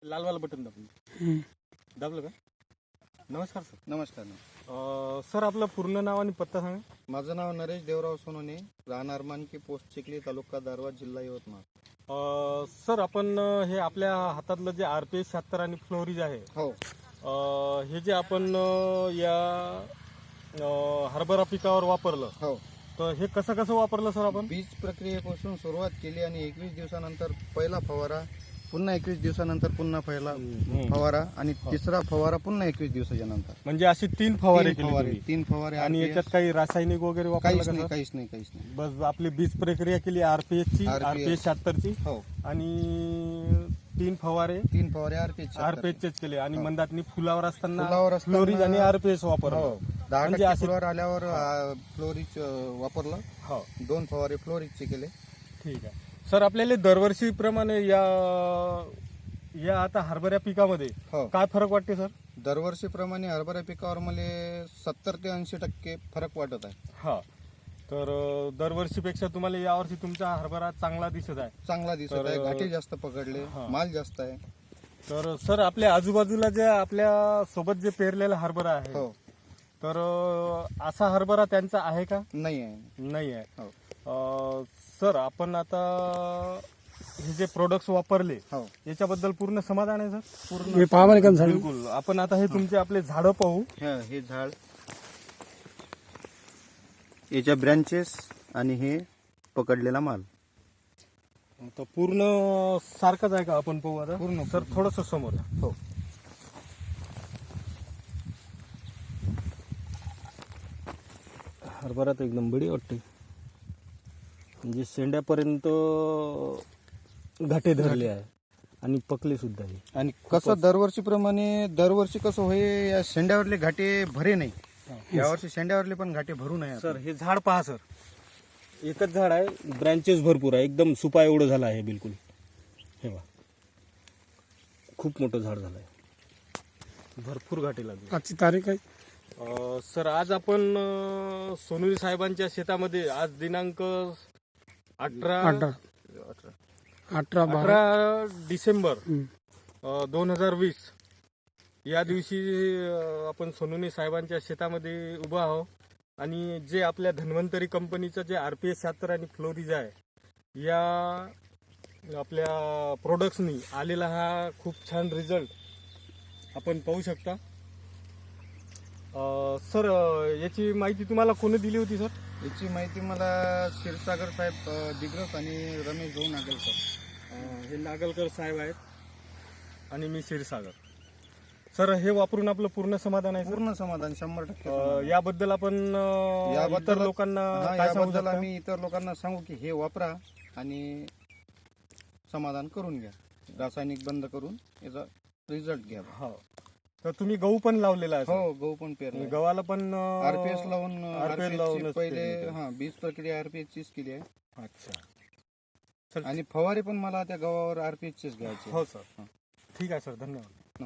लालवाला button दाबलं. दाबलं का? नमस्कार सर. नमस्कार. सर आपलं पूर्ण नाव आणि पत्ता सांगा. माझं नाव नरेश देवराव सोनोने, राहणार मानकी, पोस्ट चिखली, तालुका दारवा, जिल्हा यवतमाळ. सर आपण हे आपल्या हातातलं जे RPS 76 आणि फ्लोरीज आहे, हो, हे जे आपण या हरभरा पिकावर वापरलं, हो. तर हे कसं वापरलं सर आपण? बीज प्रक्रियेपासून सुरुवात केली आणि 21 दिवसानंतर पहिला फवारा, पुन्हा 21 दिवसानंतर पुन्हा पहिला फवारा आणि तिसरा फवारा पुन्हा 21 दिवसाच्या नंतर. म्हणजे अशी 3 फवारे केले तुम्ही. 3 फवारे. आणि याच्यात काही रासायनिक वगैरे वापरलं काहीच का नाही, सर? काहीच नाही, काहीच नाही. बस आपली बीज प्रक्रिया केली RPS ची, RPS 76 ची, हो, आणि 3 फवारे 3 फवारे RPS चेच केले. आणि मंदातनी फुलावर असताना फुलावर असताना फ्लोरीज आणि RPS वापरलं. हो, 10% म्हणजे असे- फुलावर आल्यावर फ्लोरीज वापरलं. हो, 2 फवारे फ्लोरीजचे केले. ठीक आहे सर. आपल्याला दरवर्षीप्रमाणे या आता हरभऱ्या पिकामध्ये हो, काय फरक वाटते सर? दरवर्षीप्रमाणे हरभरा पिकावर मला 70 ते 80% फरक वाटत आहे. हा, तर दरवर्षीपेक्षा तुम्हाला यावर्षी तुमचा हरभरा चांगला दिसत आहे. चांगला दिसत आहे. घाटे जास्त पकडले, हा. माल जास्त आहे. तर सर आपल्या आजूबाजूला जे आपल्या सोबत जे पेरलेला हरभरा आहे, हो, तर असा हरभरा त्यांचा आहे का? नाही आहे. नाही आहे. हो, सर आपण आता हे जे प्रोडक्ट्स वापरले, हो, याच्याबद्दल पूर्ण समाधान आहे सर? पूर्ण बिलकुल. आपण आता हे तुमचे आपले झाडं पाहू. हे झाड, याच्या ब्रँचेस आणि हे पकडलेला माल तर पूर्ण सारखंच आहे का? आपण पाहू आता. पूर्ण. सर थोडस समोर या. हो, हरभरा तर एकदम बडी वाटते, म्हणजे शेंड्यापर्यंत घाटे धरले आहे आणि पकले सुद्धा आहे. आणि कसं दरवर्षी कसं होय, या शेंड्यावरले घाटे भरे नाही. यावर्षी शेंड्यावरले पण घाटे भरू नये. सर हे झाड पहा सर, एकच झाड आहे, ब्रँचेस भरपूर आहे, एकदम सुपा एवढं झालं आहे बिलकुल. हे बघा, खूप मोठं झाड झालं आहे, भरपूर घाटे लागले. आजची तारीख आहे सर आज आपण सोनुरी साहेबांच्या शेतामध्ये, आज दिनांक 18 डिसेंबर 2020 या दिवशी आपण सोनुनी साहेबांच्या शेतामध्ये उभा आहोत. आणि जे आपल्या धन्वंतरी कंपनीचं जे RPS 76 आणि फ्लोरीज आहे, या आपल्या प्रोडक्ट्सनी आलेला हा खूप छान रिझल्ट आपण पाहू शकता. सर याची माहिती तुम्हाला कोणी दिली होती सर? याची माहिती मला क्षीरसागर साहेब दिग्रस आणि रमेश भाऊ नागलकर. हे नागलकर साहेब आहेत आणि मी क्षीरसागर. सर हे वापरून आपलं पूर्ण समाधान आहे सर? पूर्ण समाधान, 100%. याबद्दल आपण इतर लोकांना काय सांगू याबद्दल शकता? आम्ही इतर लोकांना सांगू की हे वापरा आणि समाधान करून घ्या. रासायनिक बंद करून याचा रिझल्ट घ्या. हो, तर तुम्ही गहू पण लावलेला आहे सर? हो, गहू पण पेरला. गव्हाला पण RPS लावून RPS लावूनच पहिले पेरलं. बीज प्रक्रिया RPS चीच केली आहे. अच्छा सर. आणि फवारे पण मला त्या गव्हावर RPS चेच घ्यायचे. हो सर, ठीक आहे सर, धन्यवाद.